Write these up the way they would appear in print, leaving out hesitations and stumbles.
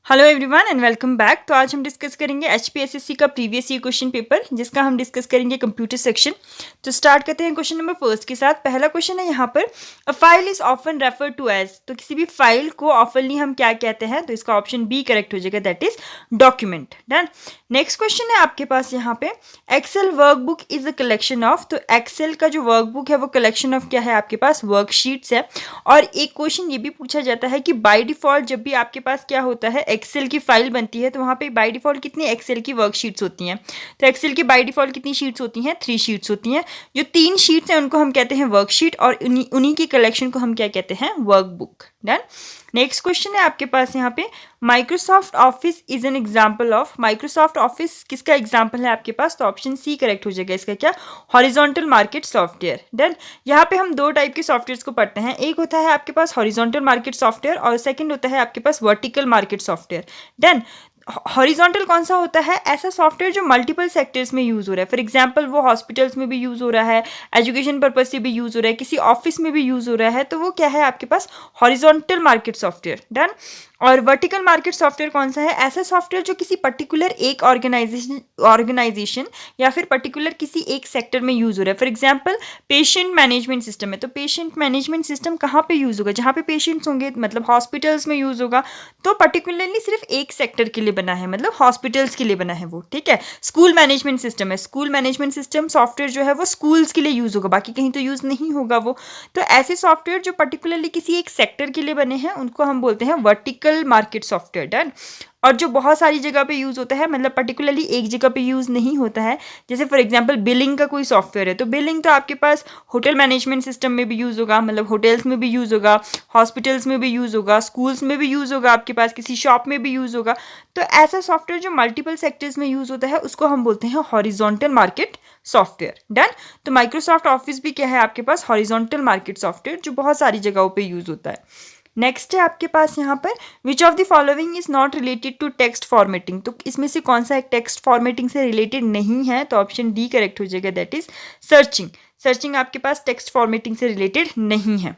Hello everyone and welcome back. तो आज हम डिस्कस करेंगे HPSSC का प्रीवियस ईयर क्वेश्चन पेपर, जिसका हम डिस्कस करेंगे कंप्यूटर सेक्शन। तो स्टार्ट करते हैं क्वेश्चन नंबर फर्स्ट के साथ। पहला क्वेश्चन है यहाँ पर, a file is often refer to as. तो किसी भी फाइल को ऑफनली हम क्या कहते हैं? तो इसका ऑप्शन बी करेक्ट हो जाएगा, that is document. Done. Next question है आपके पास यहाँ पे, Excel workbook is a collection of. तो एक्सेल का जो वर्कबुक है वो कलेक्शन ऑफ क्या है? आपके पास वर्कशीट्स है। और एक क्वेश्चन ये भी पूछा जाता है कि बाय डिफॉल्ट जब भी आपके पास क्या होता है, एक्सेल की फाइल बनती है, तो वहाँ पे बाय डिफॉल्ट कितनी एक्सेल की वर्कशीट्स होती हैं? तो एक्सेल की बाय डिफॉल्ट कितनी शीट्स होती हैं? 3 शीट्स होती हैं। जो 3 शीट्स हैं उनको हम कहते हैं वर्कशीट, और उन्हीं की कलेक्शन को हम क्या कहते हैं? वर्कबुक। डन। नेक्स्ट क्वेश्चन है आपके पास यहाँ पे, Microsoft office is an example of. Microsoft office किसका एग्जाम्पल है आपके पास? तो ऑप्शन सी करेक्ट हो जाएगा इसका, क्या? Horizontal market software. डन। यहाँ पे हम 2 टाइप के सॉफ्टवेयर को पढ़ते हैं। एक होता है आपके पास हॉरिजॉन्टल मार्केट सॉफ्टवेयर और सेकंड होता है आपके पास vertical market software. Done. Horizontal कौन सा होता है? ऐसा सॉफ्टवेयर जो मल्टीपल सेक्टर्स में यूज़ हो रहा है। फॉर एग्जांपल वो हॉस्पिटल्स में भी यूज़ हो रहा है, एजुकेशन पर्पज से भी यूज़ हो रहा है, किसी ऑफिस में भी यूज़ हो रहा है, तो वो क्या है आपके पास? Horizontal market software. डन। और वर्टिकल मार्केट सॉफ्टवेयर कौन सा है? ऐसा सॉफ्टवेयर जो किसी पर्टिकुलर एक ऑर्गेनाइजेशन या फिर पर्टिकुलर किसी एक सेक्टर में यूज़ हो रहा है। For example patient management system है, तो पेशेंट मैनेजमेंट सिस्टम कहाँ पे यूज़ होगा? जहाँ पे पेशेंट्स होंगे, मतलब हॉस्पिटल्स में यूज़ होगा। तो पर्टिकुलरली सिर्फ एक सेक्टर के लिए बना है, मतलब हॉस्पिटल्स के लिए बना है वो, ठीक है। स्कूल मैनेजमेंट सिस्टम है, स्कूल मैनेजमेंट सिस्टम सॉफ्टवेयर जो है वो स्कूल्स के लिए यूज़ होगा, बाकी कहीं तो यूज़ नहीं होगा वो। तो ऐसे सॉफ्टवेयर जो पर्टिकुलरली किसी एक सेक्टर के लिए बने हैं उनको हम बोलते हैं वर्टिकल मार्केट सॉफ्टवेयर। डन। और जो बहुत सारी जगह पे यूज़ होता है, मतलब पर्टिकुलरली एक जगह पे यूज़ नहीं होता है, जैसे फॉर एग्जांपल बिलिंग का कोई सॉफ्टवेयर है, तो बिलिंग तो आपके पास होटल मैनेजमेंट सिस्टम में भी यूज़ होगा, मतलब होटल्स में भी यूज़ होगा, हॉस्पिटल्स में भी यूज़ होगा, स्कूल्स में भी यूज़ होगा, आपके पास किसी शॉप में भी यूज़ होगा। तो ऐसा सॉफ्टवेयर जो मल्टीपल सेक्टर्स में यूज़ होता है उसको हम बोलते हैं हॉरिजॉन्टल मार्केट सॉफ्टवेयर। डन। तो माइक्रोसॉफ्ट ऑफिस भी क्या है आपके पास? हॉरिजॉन्टल मार्केट सॉफ्टवेयर, जो बहुत सारी जगहों पे यूज़ होता है। नेक्स्ट है आपके पास यहाँ पर, which of the following is not related to text formatting. तो इसमें से कौन सा एक टेक्स्ट फॉर्मेटिंग से रिलेटेड नहीं है? तो ऑप्शन डी करेक्ट हो जाएगा, दैट इज सर्चिंग। सर्चिंग आपके पास टेक्स्ट फॉर्मेटिंग से रिलेटेड नहीं है।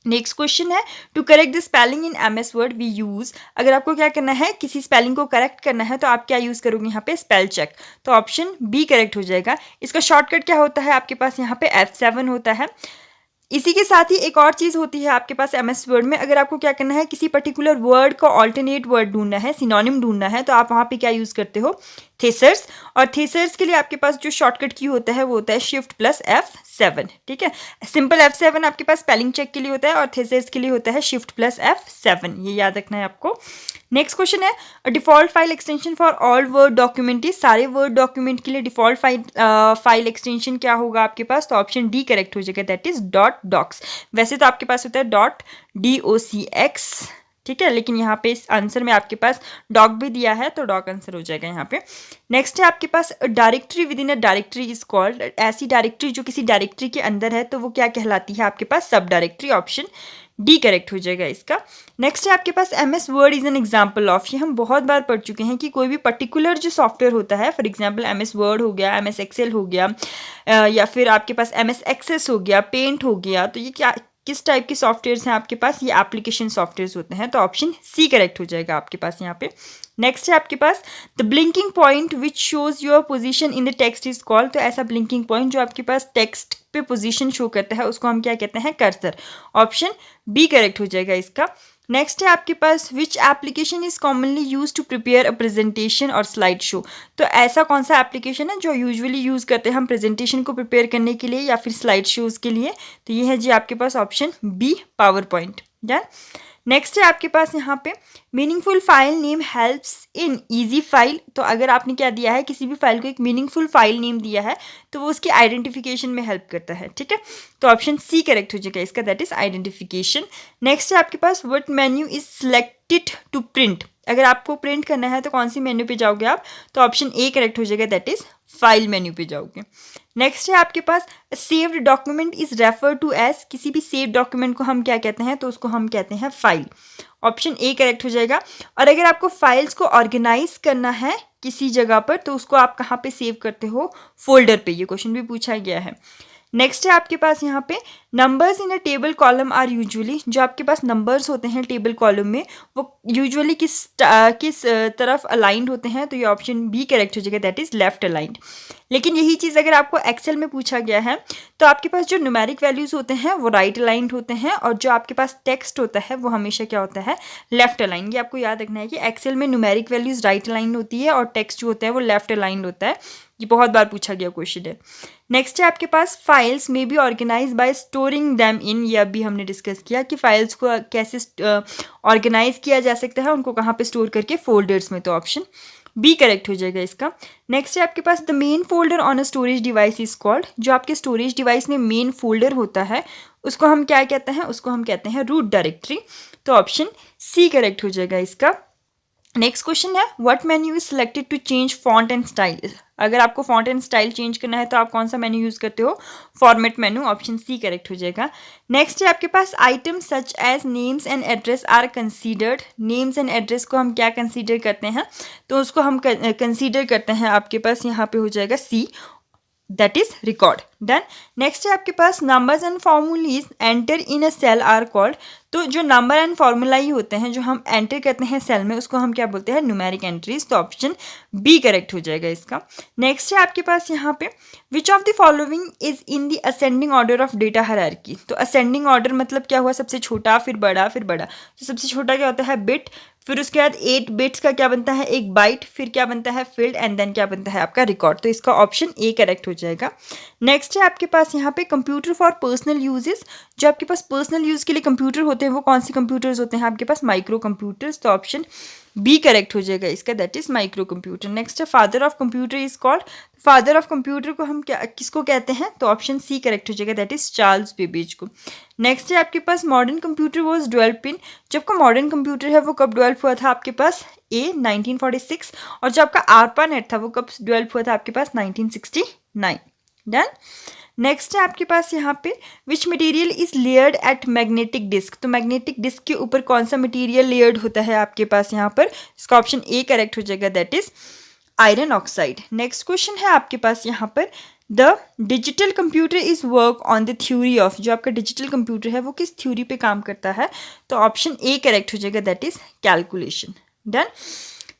नेक्स्ट क्वेश्चन है, to correct the spelling in MS Word we use. अगर आपको क्या करना है, किसी स्पेलिंग को करेक्ट करना है, तो आप क्या यूज़ करोगे यहाँ पे? Spell check. तो ऑप्शन बी करेक्ट हो जाएगा। इसका शॉर्टकट क्या होता है आपके पास? यहाँ पे F7 होता है। इसी के साथ ही एक और चीज़ होती है आपके पास MS वर्ड में, अगर आपको क्या करना है, किसी पर्टिकुलर वर्ड का ऑल्टरनेट वर्ड ढूंढना है, सिनोनिम ढूंढना है, तो आप वहाँ पे क्या यूज़ करते हो? थेसर्स। और थेसर्स के लिए आपके पास जो शॉर्टकट की होता है वो होता है शिफ्ट प्लस F7, ठीक है। सिंपल F7 आपके पास स्पेलिंग चेक के लिए होता है और थेसर्स के लिए होता है शिफ्ट प्लस F7, ये याद रखना है आपको। नेक्स्ट क्वेश्चन है, default file extension for all word document is. सारे वर्ड डॉक्यूमेंट के लिए डिफॉल्ट फाइल एक्सटेंशन क्या होगा आपके पास? तो ऑप्शन डी करेक्ट हो जाएगा, दैट इज .docs। वैसे तो आपके पास होता है .docx, ठीक है, लेकिन यहाँ पे इस आंसर में आपके पास डॉक भी दिया है, तो डॉक आंसर हो जाएगा यहाँ पे। नेक्स्ट है आपके पास, directory within a directory is called. ऐसी डायरेक्टरी जो किसी डायरेक्टरी के अंदर है, तो वो क्या कहलाती है आपके पास? सब डायरेक्टरी। ऑप्शन डी करेक्ट हो जाएगा इसका। नेक्स्ट है आपके पास, MS word is an example of. ये हम बहुत बार पढ़ चुके हैं कि कोई भी पर्टिकुलर जो सॉफ्टवेयर होता है, फॉर एग्जाम्पल MS वर्ड हो गया, MS एक्सेल हो गया, या फिर आपके पास MS एक्सेस हो गया, पेंट हो गया, तो ये क्या किस टाइप के सॉफ्टवेयर्स हैं आपके पास? ये एप्लीकेशन सॉफ्टवेयर्स होते हैं, तो ऑप्शन सी करेक्ट हो जाएगा आपके पास यहाँ पे। नेक्स्ट है आपके पास, the blinking point which shows your position in the text is called. तो ऐसा ब्लिंकिंग पॉइंट जो आपके पास टेक्स्ट पे पोजीशन शो करता है उसको हम क्या कहते हैं? कर्सर। ऑप्शन बी करेक्ट हो जाएगा इसका। नेक्स्ट है आपके पास, which application is commonly use to prepare a presentation और स्लाइड शो। तो ऐसा कौन सा एप्लीकेशन है जो यूजुअली यूज़ करते हैं हम प्रेजेंटेशन को प्रिपेयर करने के लिए या फिर स्लाइड शोज़ के लिए? तो ये है जी आपके पास option B, PowerPoint. Done. Next है आपके पास यहाँ पे, meaningful file name helps in easy file. तो अगर आपने क्या दिया है, किसी भी फाइल को एक मीनिंगफुल फाइल नेम दिया है, तो वो उसकी आइडेंटिफिकेशन में हेल्प करता है, ठीक है। तो ऑप्शन सी करेक्ट हो जाएगा इसका, दैट इज आइडेंटिफिकेशन। नेक्स्ट है आपके पास, what menu is selected to print. अगर आपको प्रिंट करना है तो कौन सी मेन्यू पे जाओगे आप? तो ऑप्शन ए करेक्ट हो जाएगा, दैट इज फाइल मेन्यू पे जाओगे। नेक्स्ट है आपके पास, saved document is refer to as. किसी भी सेव्ड डॉक्यूमेंट को हम क्या कहते हैं? तो उसको हम कहते हैं फाइल। ऑप्शन ए करेक्ट हो जाएगा। और अगर आपको फाइल्स को ऑर्गेनाइज करना है किसी जगह पर, तो उसको आप कहाँ पे सेव करते हो? फोल्डर पे। ये क्वेश्चन भी पूछा गया है। नेक्स्ट है आपके पास यहाँ पे, numbers in a table column are usually, जो आपके पास नंबर्स होते हैं टेबल कॉलम में वो यूजुअली किस तरफ अलाइंड होते हैं, तो ये ऑप्शन बी करेक्ट हो जाएगा, दैट इज लेफ्ट अलाइंड। लेकिन यही चीज़ अगर आपको एक्सेल में पूछा गया है तो आपके पास जो न्यूमेरिक वैल्यूज़ होते हैं वो राइट अलाइंड होते हैं, और जो आपके पास टेक्स्ट होता है वो हमेशा क्या होता है, लेफ्ट अलाइंड। ये आपको याद रखना है कि एक्सेल में न्यूमेरिक वैल्यूज़ राइट अलाइंड होती है और टेक्स्ट जो होता है वो लेफ्ट अलाइंड होता है। ये बहुत बार पूछा गया क्वेश्चन है। नेक्स्ट है आपके पास फाइल्स में be organise by storing them in, ये अभी हमने डिस्कस किया कि फाइल्स को कैसे ऑर्गेनाइज किया जा सकता है, उनको कहाँ पे स्टोर करके, फोल्डर्स में, तो ऑप्शन बी करेक्ट हो जाएगा इसका। नेक्स्ट है आपके पास the main folder on a storage device is called, जो आपके स्टोरेज डिवाइस में मेन फोल्डर होता है उसको हम क्या कहते हैं, उसको हम कहते हैं रूट डायरेक्टरी, तो ऑप्शन सी करेक्ट हो जाएगा इसका। नेक्स्ट क्वेश्चन है what menu is selected to change font and style, अगर आपको फॉन्ट एंड स्टाइल चेंज करना है तो आप कौन सा मेन्यू यूज़ करते हो, format menu, option C correct हो जाएगा। नेक्स्ट है आपके पास item such as names and address are considered, names and address को हम क्या कंसीडर करते हैं, तो उसको हम कंसीडर करते हैं, आपके पास यहाँ पे हो जाएगा C, that is record. Done. Next है आपके पास numbers and formulae enter in a cell are called, तो जो नंबर एंड फॉर्मूला ही होते हैं जो हम एंटर करते हैं सेल में उसको हम क्या बोलते हैं, न्यूमेरिक एंट्रीज, तो ऑप्शन बी करेक्ट हो जाएगा इसका। नेक्स्ट है आपके पास यहाँ पे विच of the following is in the ascending order of data hierarchy, तो असेंडिंग ऑर्डर मतलब क्या हुआ, सबसे छोटा फिर बड़ा फिर बड़ा, तो सबसे छोटा क्या होता है बिट, फिर उसके बाद 8 बिट्स का क्या बनता है एक बाइट, फिर क्या बनता है फील्ड, एंड देन क्या बनता है आपका रिकॉर्ड, तो इसका ऑप्शन ए करेक्ट हो जाएगा। नेक्स्ट है आपके पास यहाँ पे कंप्यूटर फॉर पर्सनल यूजेस, जो आपके पास पर्सनल यूज के लिए कंप्यूटर होते हैं वो कौन से कंप्यूटर्स होते हैं आपके पास, माइक्रो कंप्यूटर्स, तो ऑप्शन बी करेक्ट हो जाएगा इसका, that is micro computer. Next है father of computer is called, father of computer को हम क्या किसको कहते हैं, तो ऑप्शन सी करेक्ट हो जाएगा, दैट इज चार्ल्स बेबेज को। नेक्स्ट है आपके पास modern computer was developed in, जो आपका मॉडर्न कंप्यूटर है वो कब डेवलप हुआ था आपके पास, ए 1946, और जो आपका आरपानेट था वो कब डेवलप हुआ था आपके पास 1969। डन। नेक्स्ट है आपके पास यहाँ पे which material is layered at magnetic disk, तो मैग्नेटिक डिस्क के ऊपर कौन सा मटेरियल लेयर्ड होता है आपके पास यहाँ पर, इसका ऑप्शन ए करेक्ट हो जाएगा, that is iron oxide. Next question है आपके पास यहाँ पर the digital computer is work on the theory of, जो आपका डिजिटल कंप्यूटर है वो किस थ्योरी पे काम करता है, तो ऑप्शन ए करेक्ट हो जाएगा, that is calculation. Done.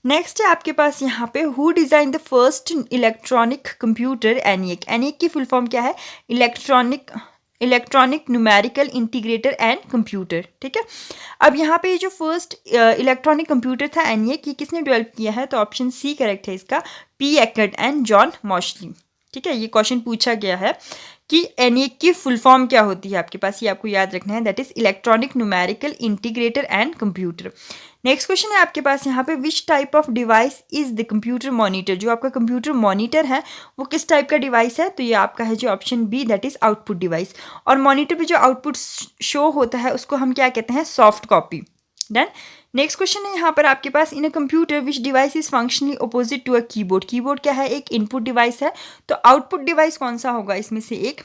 Next है आपके पास यहाँ पे who design the first electronic computer, ENIAC, ENIAC की फुल फॉर्म क्या है, electronic numerical integrator and computer, ठीक है। अब यहाँ पे जो फर्स्ट इलेक्ट्रॉनिक कंप्यूटर था एनिक, ये किसने डेवलप किया है, तो ऑप्शन सी करेक्ट है इसका, पी एक्कर्ड एंड जॉन मॉशली, ठीक है। ये क्वेश्चन पूछा गया है कि एनिक की फुल फॉर्म क्या होती है आपके पास, ये आपको याद रखना है, that is electronic numerical integrator and computer. Next question है आपके पास यहाँ पे which type of device is the computer monitor, जो आपका कंप्यूटर मॉनिटर है वो किस टाइप का डिवाइस है, तो ये आपका है जो option B, that is output device, और मॉनिटर पे जो आउटपुट शो होता है उसको हम क्या कहते हैं, soft copy. Done. Next question है यहाँ पर आपके पास in a computer which device is functionally opposite to a keyboard, keyboard क्या है, एक इनपुट डिवाइस है, तो आउटपुट डिवाइस कौन सा होगा इसमें से, एक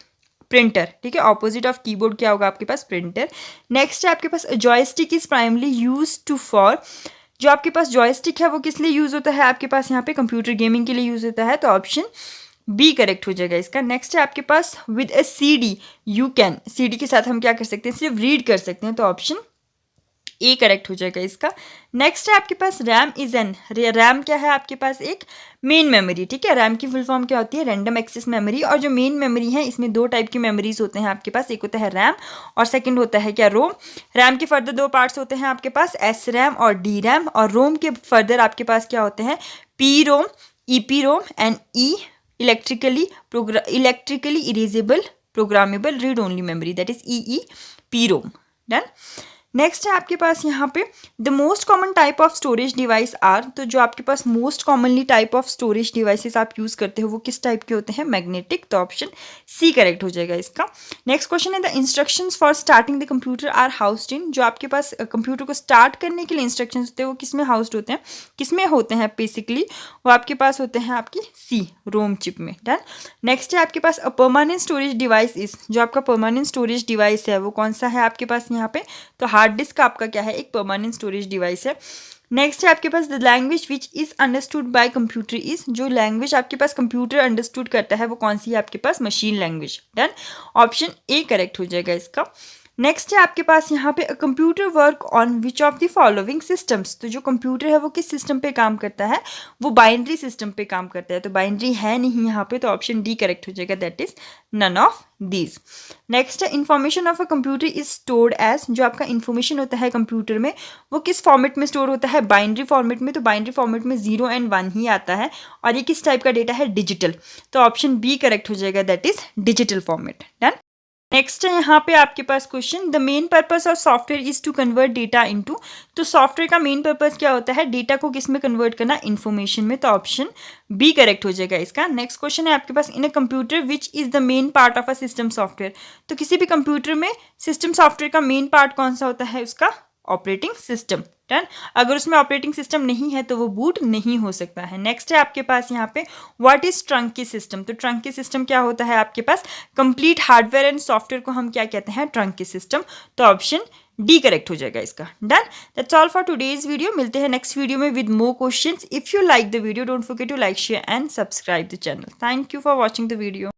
प्रिंटर, ठीक है। ऑपोजिट ऑफ कीबोर्ड क्या होगा आपके पास, प्रिंटर। नेक्स्ट है आपके पास joystick is primarily use to for, जो आपके पास जॉयस्टिक है वो किस लिए यूज होता है आपके पास यहाँ पे, कंप्यूटर गेमिंग के लिए यूज होता है, तो ऑप्शन बी करेक्ट हो जाएगा इसका। नेक्स्ट है आपके पास with a CD you can, CD के साथ हम क्या कर सकते हैं, सिर्फ रीड कर सकते हैं, तो ऑप्शन ए करेक्ट हो जाएगा इसका। नेक्स्ट है आपके पास रैम इज एन, रैम क्या है आपके पास, एक मेन मेमोरी, ठीक है। रैम की फुल फॉर्म क्या होती है, रैंडम एक्सेस मेमोरी, और जो मेन मेमोरी है इसमें दो टाइप की मेमोरीज होते हैं आपके पास, एक होता है रैम और सेकंड होता है क्या, रोम। रैम के फर्दर दो पार्ट्स होते हैं आपके पास, एस रैम और डी रैम, और रोम के फर्दर आपके पास क्या होते हैं, P ROM, EP ROM and E electrically erasable programmable read only memory, that is E P ROM. Done. Next है आपके पास यहाँ पे the most common type of storage device are, तो जो आपके पास most commonly type of storage devices आप यूज़ करते हो वो किस टाइप के होते हैं, मैग्नेटिक, तो ऑप्शन सी करेक्ट हो जाएगा इसका। नेक्स्ट क्वेश्चन है the instructions for starting the computer are housed in, जो आपके पास कंप्यूटर को स्टार्ट करने के लिए इंस्ट्रक्शंस होते हैं वो किस में हाउस्ड होते हैं, किस में होते हैं बेसिकली, वो आपके पास होते हैं आपकी सी रोम चिप में। डन। नेक्स्ट है आपके पास a permanent storage device is, जो आपका परमानेंट स्टोरेज डिवाइस है वो कौन सा है आपके पास यहाँ पे, तो हार्ड डिस्क आपका क्या है, एक परमानेंट स्टोरेज डिवाइस है। नेक्स्ट है आपके पास the language which is understood by computer is, जो लैंग्वेज आपके पास कंप्यूटर अंडरस्टूड करता है वो कौन सी है आपके पास, machine language. Done, option A correct हो जाएगा इसका। नेक्स्ट है आपके पास यहाँ पे computer work on which of the following systems, तो जो कंप्यूटर है वो किस सिस्टम पे काम करता है, वो बाइनरी सिस्टम पे काम करता है, तो बाइनरी है नहीं यहाँ पे, तो ऑप्शन डी करेक्ट हो जाएगा, that is none of these. Next है information of a computer is stored as, जो आपका इन्फॉर्मेशन होता है कंप्यूटर में वो किस फॉर्मेट में स्टोर होता है, बाइनरी फॉर्मेट में, तो बाइनरी फॉर्मेट में 0 एंड 1 ही आता है, और ये किस टाइप का डेटा है, डिजिटल, तो ऑप्शन बी करेक्ट हो जाएगा, that is digital format. Done, next है यहाँ पे आपके पास question the main purpose of software is to convert data into, तो सॉफ्टवेयर का मेन पर्पस क्या होता है, डेटा को किस में कन्वर्ट करना, इन्फॉर्मेशन में, तो ऑप्शन बी करेक्ट हो जाएगा इसका। नेक्स्ट क्वेश्चन है आपके पास in a computer which is the main part of a system software, तो किसी भी कंप्यूटर में सिस्टम सॉफ्टवेयर का मेन पार्ट कौन सा होता है, उसका ऑपरेटिंग सिस्टम। डन, अगर उसमें ऑपरेटिंग सिस्टम नहीं है तो वो बूट नहीं हो सकता है। नेक्स्ट है आपके पास यहाँ पे व्हाट इज ट्रंकी सिस्टम, तो ट्रंकी सिस्टम क्या होता है आपके पास, कंप्लीट हार्डवेयर एंड सॉफ्टवेयर को हम क्या कहते हैं, ट्रंकी सिस्टम, तो ऑप्शन डी करेक्ट हो जाएगा इसका। Done, that's all for today's video, मिलते हैं नेक्स्ट वीडियो में with more questions. If you like the video don't forget to like share and subscribe the channel. Thank you for watching the video.